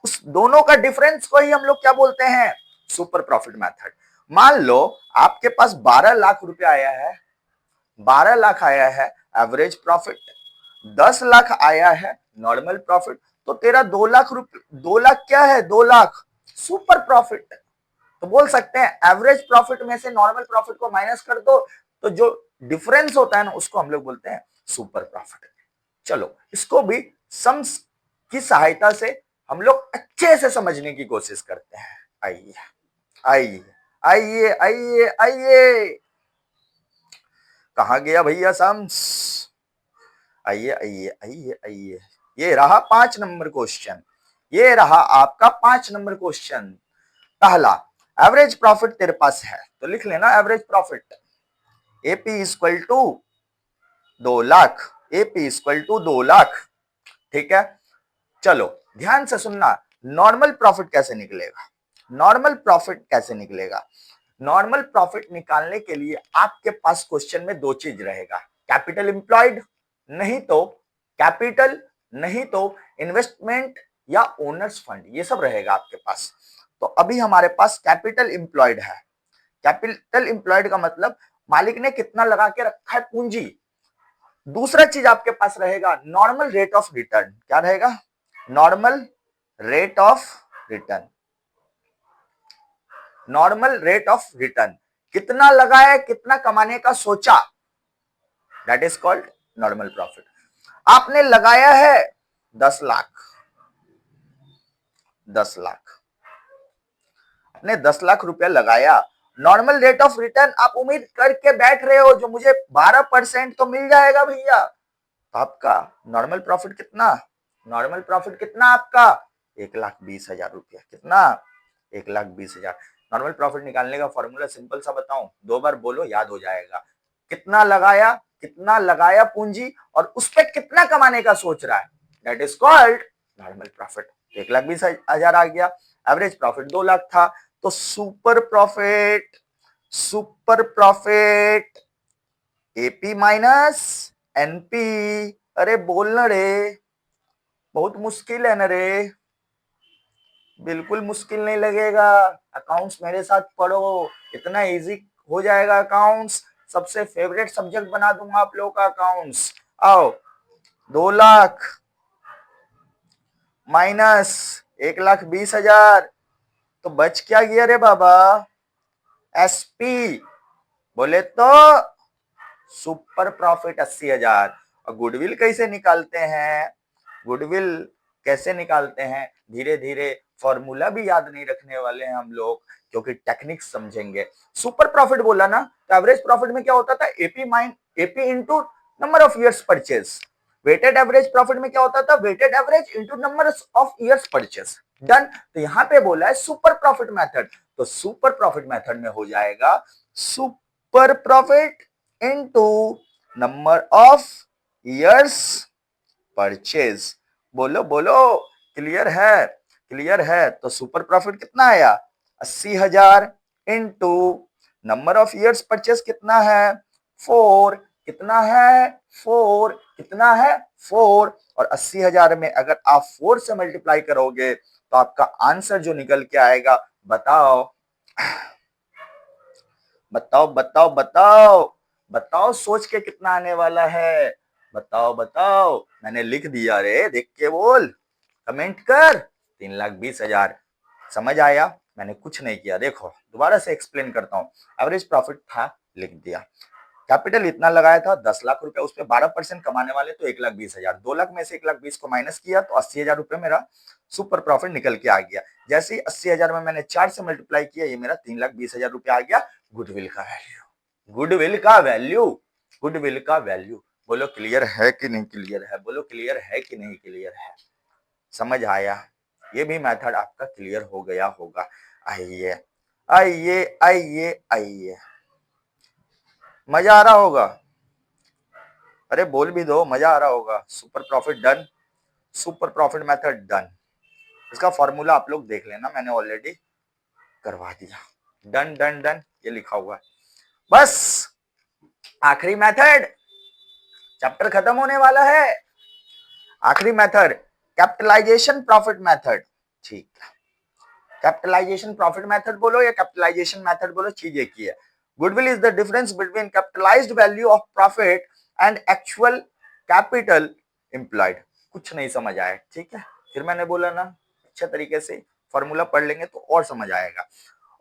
उस दोनों का डिफरेंस को ही हम लोग क्या बोलते हैं? Super profit method. मान लो आपके पास 12 लाख रुपए आया है, 12 लाख आया है एवरेज प्रॉफिट, 10 लाख आया है नॉर्मल प्रॉफिट, तो तेरा 2 लाख रुपए, 2 लाख क्या है? 2 लाख सुपर प्रॉफिट। तो बोल सकते हैं एवरेज प्रॉफिट में से नॉर्मल प्रॉफिट को माइनस कर दो, तो जो डिफरेंस होता है ना उसको हम लोग बोलते हैं सुपर प्रॉफिट। चलो इसको भी सम्स की सहायता से हम लोग अच्छे से समझने की कोशिश करते हैं। आइए आइए आइए आइए आइए, कहां गया भैया सम्स? आइए आइए आइए आइए, ये रहा 5 नंबर क्वेश्चन, ये रहा आपका 5 नंबर क्वेश्चन। पहला, एवरेज प्रॉफिट तेरे पास है तो लिख लेना average profit, AP equal to 2 lakh, AP equal to 2 lakh. ठीक है, चलो ध्यान से सुनना, नॉर्मल प्रॉफिट कैसे निकलेगा? नॉर्मल प्रॉफिट कैसे निकलेगा? नॉर्मल प्रॉफिट निकालने के लिए आपके पास क्वेश्चन में 2 चीज रहेगा, कैपिटल एम्प्लॉयड, नहीं तो कैपिटल, नहीं तो इन्वेस्टमेंट या ओनर्स फंड, ये सब रहेगा आपके पास। तो अभी हमारे पास कैपिटल एम्प्लॉयड है। कैपिटल एम्प्लॉयड का मतलब मालिक ने कितना लगा के रखा है पूंजी। दूसरा चीज आपके पास रहेगा नॉर्मल रेट ऑफ रिटर्न। क्या रहेगा? Normal rate of return. Normal rate of return, कितना लगाया, कितना कमाने का सोचा, that is called normal profit. आपने लगाया है 10 लाख, 10 लाख, आपने 10 लाख रुपया लगाया, नॉर्मल रेट ऑफ रिटर्न आप उम्मीद करके बैठ रहे हो जो मुझे 12% तो मिल जाएगा भैया, तो आपका नॉर्मल प्रॉफिट कितना? नॉर्मल प्रॉफिट कितना आपका? 1,20,000 रुपया। कितना? 1,20,000। नॉर्मल प्रॉफिट निकालने का फॉर्मूला सिंपल सा बताऊं, 2 बार बोलो याद हो जाएगा। कितना लगाया, कितना लगाया पूंजी, और उस पर कितना कमाने का सोच रहा है, that is called normal profit. 1,20,000 आ गया, एवरेज प्रॉफिट 2 लाख था, तो super profit, super profit AP minus NP. अरे बोलना रे, बहुत मुश्किल है ना रे, बिल्कुल मुश्किल नहीं लगेगा। अकाउंट्स मेरे साथ पढ़ो, इतना इजी हो जाएगा अकाउंट्स, सबसे फेवरेट सब्जेक्ट बना दूंगा आप लोगों का अकाउंट्स। आओ, 2 लाख माइनस 1,20,000, तो बच क्या गया रे बाबा? एसपी, बोले तो सुपर प्रॉफिट 80,000। और गुडविल कैसे निकालते हैं? गुडविल कैसे निकालते हैं? धीरे धीरे फॉर्मूला भी याद नहीं रखने वाले हैं हम लोग, क्योंकि टेक्निक समझेंगे। सुपर प्रॉफिट बोला ना, तो एवरेज प्रॉफिट में क्या होता था, AP into number of years purchase. Weighted average profit में क्या होता था, weighted average into number of years purchase. Done. तो यहां पे बोला है सुपर प्रॉफिट मेथड, तो सुपर प्रॉफिट मेथड में हो जाएगा super profit into number of years purchase. बोलो बोलो, क्लियर है? क्लियर है। तो सुपर प्रॉफिट कितना आया, 80,000 into number of years purchase कितना है, 4। कितना है, 4। कितना है, 4। और 80,000 में अगर आप 4 से मल्टीप्लाई करोगे तो आपका आंसर जो निकल के आएगा, बताओ बताओ बताओ बताओ बताओ, सोच के कितना आने वाला है, बताओ बताओ। मैंने लिख दिया रे, देख के बोल, कमेंट कर। 3,20,000। समझ आया? मैंने कुछ नहीं किया। देखो दोबारा से एक्सप्लेन करता हूं। एवरेज प्रॉफिट था, लिख दिया। कैपिटल इतना लगाया था 10 लाख रुपए, उस पर 12% कमाने वाले तो 1,20,000। 2 लाख में से 1,20,000 को माइनस किया तो 80,000 रुपए मेरा सुपर प्रॉफिट निकल के आ गया। जैसे ही 80,000 में मैंने 4 से मल्टीप्लाई किया, ये मेरा 3,20,000 रुपया आ गया। गुडविल का वैल्यू, गुडविल का वैल्यू, गुडविल का वैल्यू। बोलो क्लियर है कि नहीं क्लियर है, बोलो क्लियर है कि नहीं क्लियर है। समझ आया? ये भी मेथड आपका क्लियर हो गया होगा। आइए आइए आइए आइए, मजा आ रहा होगा। अरे बोल भी दो, मजा आ रहा होगा। Super profit done, super profit method done. इसका फॉर्मूला आप लोग देख लेना, मैंने ऑलरेडी करवा दिया। डन डन डन, ये लिखा हुआ है। बस आखिरी मेथड, चैप्टर खत्म होने वाला है। आखिरी मेथड, कैपिटलाइजेशन प्रॉफिट मेथड। ठीक है, कैपिटलाइजेशन प्रॉफिट मेथड बोलो या कैपिटलाइजेशन मेथड बोलो, चीज एक ही है। Goodwill is the difference between capitalised value of profit and actual capital employed. कुछ नहीं समझ आया, ठीक है? फिर मैंने बोला ना, अच्छे तरीके से फॉर्मूला पढ़ लेंगे तो और समझ आएगा।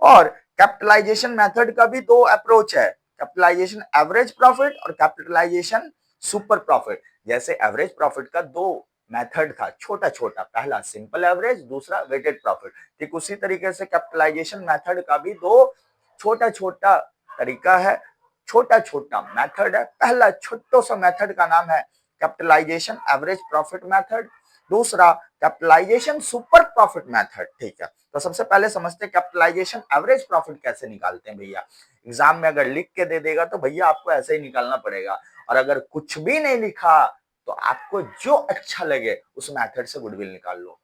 और कैपिटलाइजेशन मेथड का भी दो अप्रोच है, कैपिटलाइजेशन एवरेज प्रॉफिट और कैपिटलाइजेशन सुपर प्रॉफिट। जैसे एवरेज प्रॉफिट का दो मेथड था, छोटा छोटा, पहला सिंपल एवरेज, दूसरा वेटेड प्रॉफिट। ठीक उसी तरीके से कैपिटलाइजेशन मेथड का भी दो छोटा छोटा तरीका है, छोटा छोटा मेथड है। पहला छोटा सा मेथड का नाम है कैपिटलाइजेशन एवरेज प्रॉफिट मेथड, दूसरा कैपिटलाइजेशन सुपर प्रॉफिट मेथड। ठीक है, तो सबसे पहले समझते हैं कैपिटलाइजेशन एवरेज प्रॉफिट कैसे निकालते हैं। भैया एग्जाम में अगर लिख के दे देगा तो भैया आपको ऐसे ही निकालना पड़ेगा, और अगर कुछ भी नहीं लिखा तो आपको जो अच्छा लगे उस मेथड से गुडविल निकाल लो,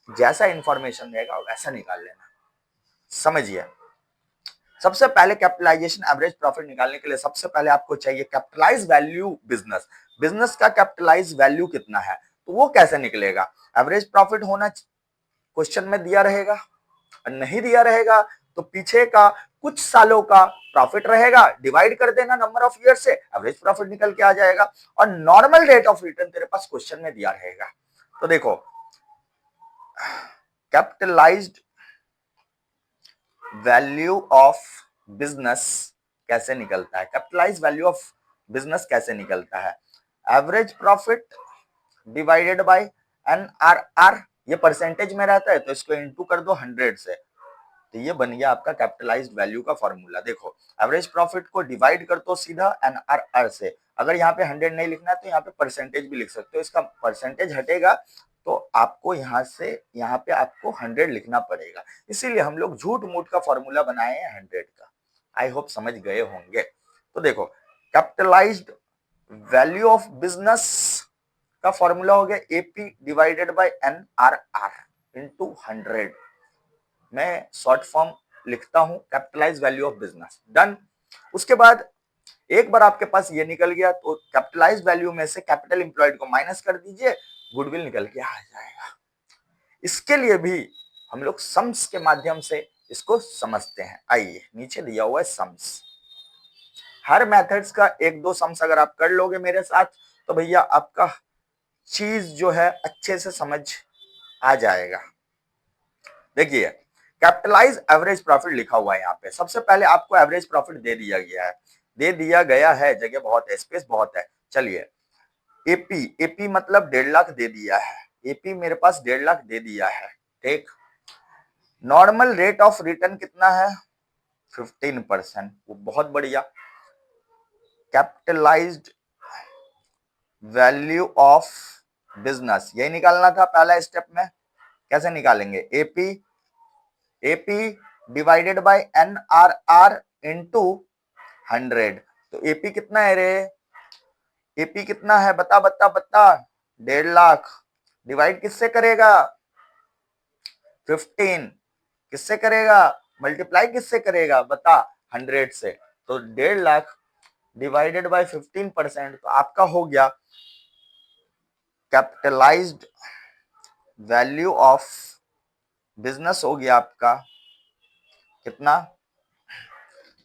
जैसा इंफॉर्मेशन देगा वैसा निकाल लेना। समझिए, सबसे पहले कैपिटलाइजेशन एवरेज प्रॉफिट निकालने के लिए सबसे पहले आपको चाहिए कैपिटलाइज वैल्यू बिजनेस। बिजनेस का कैपिटलाइज वैल्यू कितना है, तो वो कैसे निकलेगा। एवरेज प्रॉफिट होना क्वेश्चन में दिया रहेगा, और नहीं दिया रहेगा तो पीछे का कुछ सालों का प्रॉफिट रहेगा, डिवाइड कर देना नंबर ऑफ ईयर से, एवरेज प्रॉफिट निकल के आ जाएगा। और नॉर्मल रेट ऑफ रिटर्न तेरे पास क्वेश्चन में दिया रहेगा। तो देखो, कैपिटलाइज्ड वैल्यू ऑफ बिजनेस कैसे निकलता है, कैपिटलाइज वैल्यू ऑफ बिजनेस कैसे निकलता है, average profit divided by NRR. ये परसेंटेज में रहता है तो इसको इनटू कर दो 100 से, तो ये बन गया आपका कैपिटलाइज्ड वैल्यू का फॉर्मूला। देखो एवरेज प्रॉफिट को डिवाइड कर दो सीधा एनआरआर से। अगर यहाँ पे 100 नहीं लिखना है तो यहाँ पे परसेंटेज भी लिख सकते हो, इसका परसेंटेज हटेगा तो आपको यहाँ से यहाँ पे आपको 100 लिखना पड़ेगा। इसीलिए हम लोग झूठ मूठ का फॉर्मूला बनाए हैं 100 का। आई होप समझ गए होंगे। तो देखो, कैपिटलाइज्ड वैल्यू ऑफ बिजनेस का फॉर्मूला हो गया AP divided by NRR into 100। मैं शॉर्ट फॉर्म लिखता हूं, capitalize value of business. Done. उसके बाद एक बार आपके पास ये निकल गया तो कैपिटलाइज वैल्यू में से कैपिटल एम्प्लॉयड को माइनस कर दीजिए, गुडविल निकल के आ जाएगा। इसके लिए भी हम लोग सम्स के माध्यम से इसको समझते हैं। आइए, नीचे दिया हुआ है सम्स। हर मेथड्स का एक दो सम्स अगर आप कर लोगे मेरे साथ तो भैया आपका चीज जो है अच्छे से समझ आ जाएगा। देखिए, कैपिटलाइज एवरेज प्रॉफिट लिखा हुआ है यहाँ पे। सबसे पहले आपको एवरेज प्रॉफिट दे दिया गया है, जगह बहुत है, स्पेस बहुत है। चलिए, एपी, एपी मतलब 1.5 लाख दे दिया है, एपी मेरे पास 1.5 लाख दे दिया है। ठीक, नॉर्मल रेट ऑफ रिटर्न कितना है? 15%। वो बहुत बढ़िया। कैपिटलाइज्ड वैल्यू ऑफ बिजनेस, यही निकालना था पहला स्टेप में। कैसे निकालेंगे? AP divided by NRR into 100। तो एपी कितना है रे? एपी कितना है? बता बता बता। 1.5 लाख। डिवाइड किससे करेगा? 15। किससे करेगा? मल्टीप्लाई किससे करेगा? बता। 100 से। तो 1.5 लाख डिवाइडेड बाय 15%, तो आपका हो गया कैपिटलाइज्ड वैल्यू ऑफ बिजनेस हो गया आपका कितना?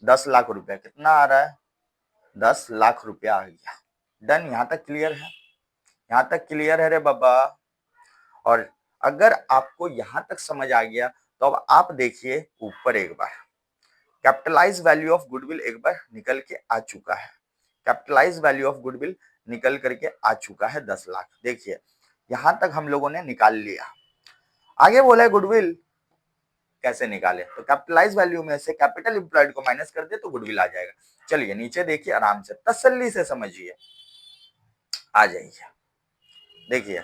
10 लाख रुपया। कितना आ रहा है? 10 लाख रुपया आ गया। डन। यहां तक क्लियर है? यहां तक क्लियर है रे बाबा? और अगर आपको यहां तक समझ आ गया तो अब आप देखिए ऊपर एक बार। कैपिटलाइज वैल्यू ऑफ गुडविल एक बार निकल के आ चुका है। कैपिटलाइज वैल्यू ऑफ गुडविल निकल करके आ चुका है 10 लाख। देखिए यहां तक हम लोगों ने निकाल लिया। आगे बोला है गुडविल कैसे निकाले, तो कैपिटलाइज वैल्यू में से कैपिटल एम्प्लॉयड को माइनस कर दे तो गुडविल आ जाएगा। चलिए नीचे देखिए, आराम से तसल्ली से समझिए, आ जाइए। देखिए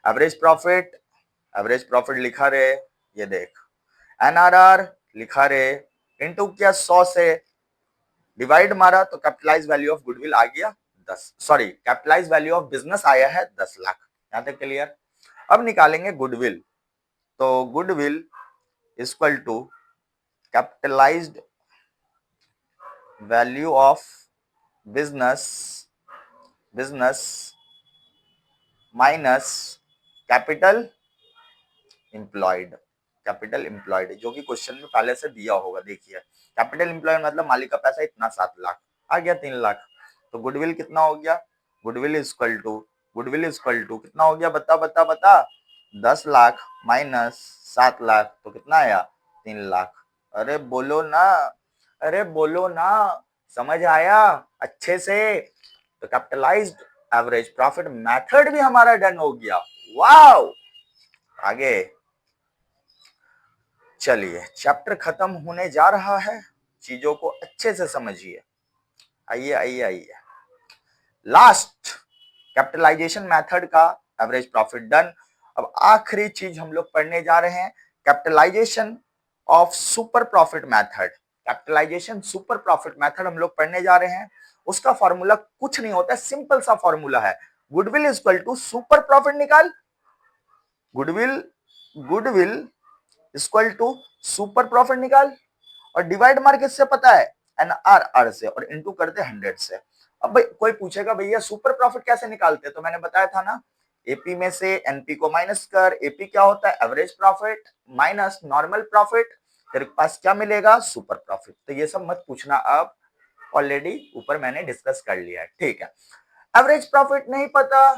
एवरेज प्रॉफिट लिखा रहे, ये देख। एनआरआर लिखा रहे, इनटू किया 100 से, डिवाइड मारा तो कैपिटलाइज वैल्यू ऑफ गुडविल आ गया 10, sorry capitalize value of business आया है 10 लाख। यहां तक क्लियर? अब निकालेंगे गुडविल। तो goodwill equal to capitalized value of business minus capital employed जो कि क्वेश्चन में पहले से दिया होगा। देखिए कैपिटल एम्प्लॉयड मतलब मालिक का पैसा इतना 7 लाख आ गया 3 लाख। तो गुडविल कितना हो गया? गुडविल इक्वल टू कितना हो गया? बता बता बता। 10 लाख माइनस 7 लाख तो कितना आया? 3 लाख। अरे बोलो ना, अरे बोलो ना, समझ आया अच्छे से? तो कैपिटलाइज्ड एवरेज प्रॉफिट मेथड भी हमारा डन हो गया। वाओ! आगे चलिए, चैप्टर खत्म होने जा रहा है, चीजों को अच्छे से समझिए। आइए आइए आइए, लास्ट कैपिटलाइजेशन मेथड का एवरेज प्रॉफिट डन। अब आखिरी चीज हम लोग पढ़ने जा रहे हैं, capitalization of super profit method. Capitalization super profit method हम लोग पढ़ने जा रहे हैं। उसका फॉर्मूला कुछ नहीं होता है, सिंपल सा फॉर्मूला है। Goodwill equal to super profit निकाल। Goodwill equal to super profit निकाल और डिवाइड मार किससे पता है? एनआरआर से, और इनटू करते 100 से। अब भाई कोई पूछेगा भैया सुपर प्रॉफिट कैसे निकालते हैं, तो मैंने बताया था ना, एपी में से एनपी को माइनस कर। एपी क्या होता है? Average profit minus normal profit. तेरे पास क्या मिलेगा? Super profit. तो ये सब मत पूछना, अब ऑलरेडी ऊपर मैंने डिस्कस कर लिया है, ठीक है। एवरेज प्रॉफिट नहीं पता,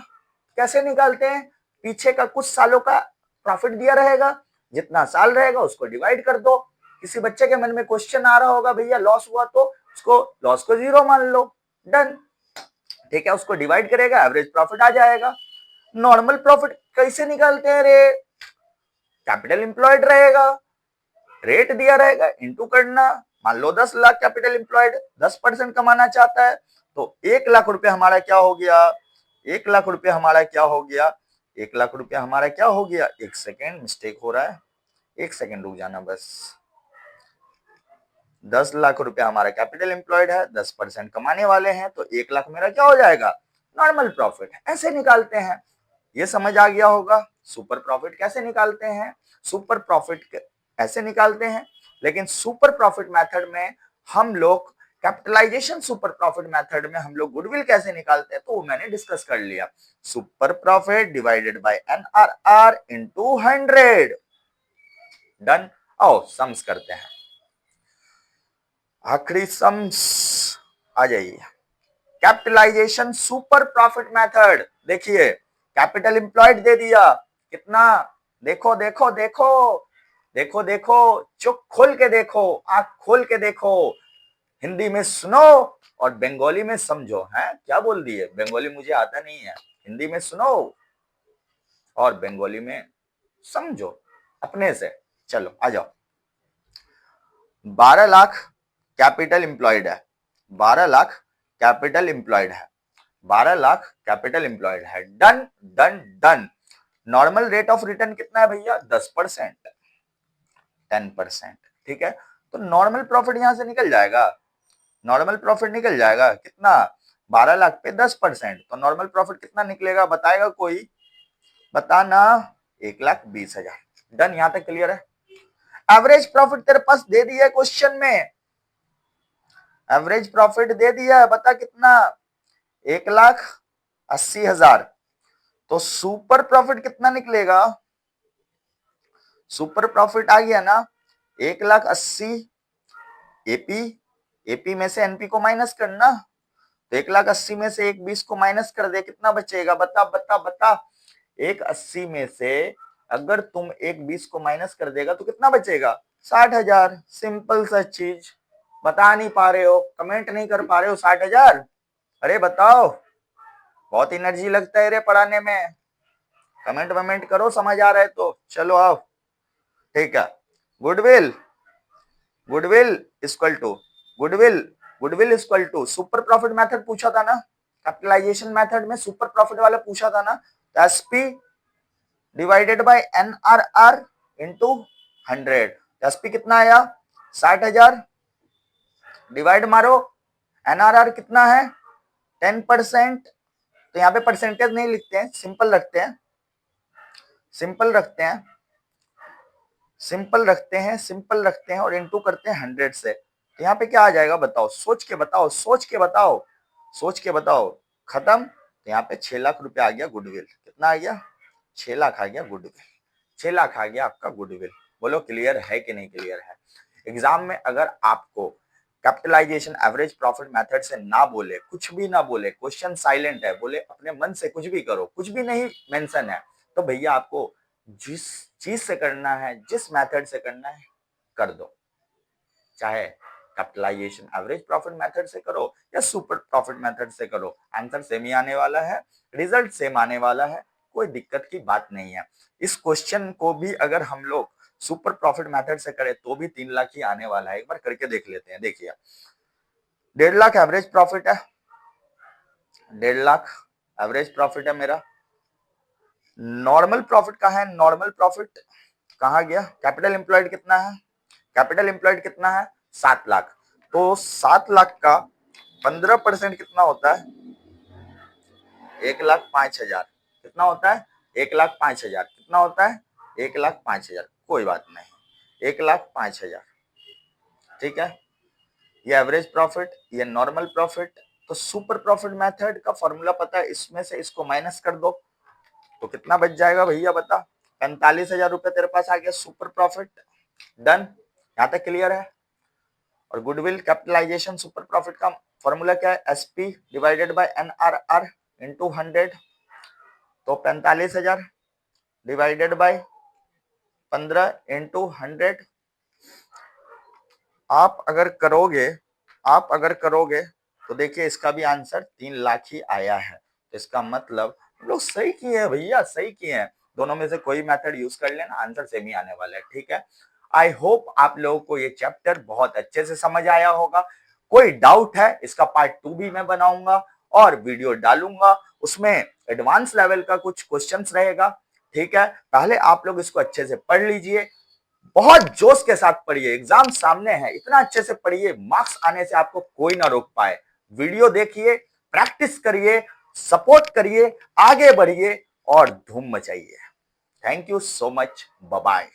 कैसे निकालते हैं? पीछे का कुछ सालों का प्रॉफिट दिया रहेगा, जितना साल रहेगा उसको डिवाइड कर दो। किसी बच्चे के मन में क्वेश्चन आ रहा होगा भैया लॉस हुआ तो उसको लॉस को 0 मान लो, डन। ठीक है, उसको डिवाइड करेगा, एवरेज प्रॉफिट आ जाएगा। नॉर्मल प्रॉफिट कैसे निकालते हैं रे? कैपिटल एम्प्लॉयड रहेगा, रेट दिया रहेगा, इनटू करना। मान लो 10 लाख कैपिटल एम्प्लॉयड 10% कमाना चाहता है, तो 1 लाख रुपए हमारा क्या हो गया? 1 लाख रुपए हमारा क्या हो गया? 1 लाख रुपए हमारा क्या हो गया? एक सेकेंड, मिस्टेक हो रहा है, एक सेकेंड रुक जाना बस। 10 लाख रुपए हमारा कैपिटल एम्प्लॉयड है, 10% कमाने वाले हैं, तो 1 लाख मेरा क्या हो जाएगा? Normal profit. ऐसे निकालते हैं, ये समझ आ गया होगा। सुपर प्रॉफिट कैसे निकालते हैं? सुपर प्रॉफिट ऐसे निकालते हैं, लेकिन सुपर प्रॉफिट मेथड में हम लोग, कैपिटलाइजेशन सुपर प्रॉफिट मेथड में हम लोग गुडविल कैसे निकालते हैं, तो वो मैंने डिस्कस कर लिया। Super profit divided by NRR into 100। Done. आओ सम्स करते हैं, आखिरी सम्स आ जाइए। कैपिटलाइजेशन सुपर प्रॉफिट मेथड, देखिए कैपिटल एम्प्लॉयड दे दिया कितना? देखो देखो देखो देखो देखो, चुप खोल के देखो, आंख खोल के देखो, हिंदी में सुनो और बंगाली में समझो। है क्या बोल दिए? बंगाली मुझे आता नहीं है, हिंदी में सुनो और बंगाली में समझो अपने से। चलो आ जाओ। 12 लाख कैपिटल एम्प्लॉयड है, 12 लाख कैपिटल एम्प्लॉयड है, 12 लाख कैपिटल एम्प्लॉयड है। Done done done. Normal rate of return कितना है भैया? 10%, 10%। ठीक है, तो नॉर्मल प्रॉफिट यहां से निकल जाएगा, नॉर्मल प्रॉफिट निकल जाएगा कितना? 12 लाख पे 10%, तो नॉर्मल प्रॉफिट कितना निकलेगा बताएगा कोई? बताना। 1,20,000। डन, यहां तक क्लियर है। एवरेज प्रॉफिट तेरे पास दे दिया है क्वेश्चन में, एवरेज प्रॉफिट दे दिया है, बता कितना? 1,80,000। तो सुपर प्रॉफिट कितना निकलेगा? सुपर प्रॉफिट आ गया ना 1,80,000। एपी, एपी में से एनपी को माइनस करना, तो 1,80,000 में से 1,20 को माइनस कर दे, कितना बचेगा? बता बता बता। 1,80,000 में से अगर तुम 1,20 को माइनस कर देगा तो कितना बचेगा? 60,000। सिंपल सा चीज, बता नहीं पा रहे हो, कमेंट नहीं कर पा रहे हो? 60,000। अरे बताओ, बहुत एनर्जी लगता है रे पढ़ाने में, कमेंट वमेंट करो समझ आ रहा है तो। चलो आओ, ठीक है। Goodwill, goodwill equal to, goodwill, goodwill equal to super profit method पूछा था ना, कैपिटलाइजेशन मेथड में सुपर प्रॉफिट वाला पूछा था ना, तो SP divided by NRR into 100। SP कितना आया? 60,000। डिवाइड मारो, एनआरआर कितना है? 10%। तो यहाँ पे परसेंटेज नहीं लिखते हैं, सिंपल रखते हैं, सिंपल रखते हैं, सिंपल रखते हैं, सिंपल रखते हैं और इनटू करते हैं 100 से। तो यहाँ पे क्या आ जाएगा बताओ? सोच के बताओ, सोच के बताओ, सोच के बताओ। खत्म। तो यहाँ पे 6 लाख रुपए आ गया गुडविल। कितना आ गया? 6 लाख आ गया गुडविल, 6 लाख आ गया आपका गुडविल। बोलो क्लियर है कि नहीं क्लियर है? एग्जाम में अगर आपको कैपिटलाइजेशन एवरेज प्रॉफिट मेथड से ना बोले, कुछ भी ना बोले, क्वेश्चन साइलेंट है, बोले अपने मन से कुछ भी करो, कुछ भी नहीं मेंशन है, तो भैया आपको जिस चीज से करना है, जिस मेथड से करना है कर दो, चाहे कैपिटलाइजेशन एवरेज प्रॉफिट मेथड से करो या सुपर प्रॉफिट मेथड से करो, आंसर सेम ही आने वाला है, रिजल्ट सेम आने वाला है, कोई दिक्कत की बात नहीं है। इस क्वेश्चन को भी अगर हम लोग सुपर प्रॉफिट मेथड से करें तो भी 3 लाख ही आने वाला है। एक बार करके देख लेते हैं। देखिए 1.5 लाख एवरेज प्रॉफिट है, 1.5 लाख एवरेज प्रॉफिट है मेरा। नॉर्मल प्रॉफिट कहाँ है? नॉर्मल प्रॉफिट कहाँ गया? कैपिटल एम्प्लॉयड कितना है? कैपिटल एम्प्लॉयड कितना है? 7 लाख। तो 7 लाख का 15% कितना होता है? 1,05,000। कितना होता है? 1,05,000। कितना होता है? 1,05,000। कोई बात नहीं, 1,05,000। ठीक है, ये एवरेज प्रॉफिट, ये नॉर्मल प्रॉफिट। तो सुपर प्रॉफिट मेथड का फॉर्मूला पता है, इसमें से इसको माइनस कर दो तो कितना बच जाएगा भैया बता? 45,000 रुपए तेरे पास आ गया सुपर प्रॉफिट। डन, यहां तक क्लियर है? और गुडविल कैपिटलाइजेशन सुपर प्रॉफिट का फॉर्मूला क्या है? SP divided by NRR into 100। तो 45,000 डिवाइडेड बाय 15 इंटू 100। आप अगर करोगे, आप अगर करोगे तो देखिए इसका भी आंसर 3 लाख ही आया है। तो इसका मतलब लोग सही किए हैं भैया, सही किए हैं। दोनों में से कोई मेथड यूज कर लेना, आंसर सेम ही आने वाला है। ठीक है, आई होप आप लोगों को ये चैप्टर बहुत अच्छे से समझ आया होगा। कोई डाउट है इसका पार्ट 2 भी मैं बनाऊंगा और वीडियो डालूंगा, उसमें एडवांस लेवल का कुछ क्वेश्चंस रहेगा। ठीक है, पहले आप लोग इसको अच्छे से पढ़ लीजिए, बहुत जोश के साथ पढ़िए, एग्जाम सामने है, इतना अच्छे से पढ़िए, मार्क्स आने से आपको कोई ना रोक पाए। वीडियो देखिए, प्रैक्टिस करिए, सपोर्ट करिए, आगे बढ़िए और धूम मचाइए। Thank you so much, bye bye.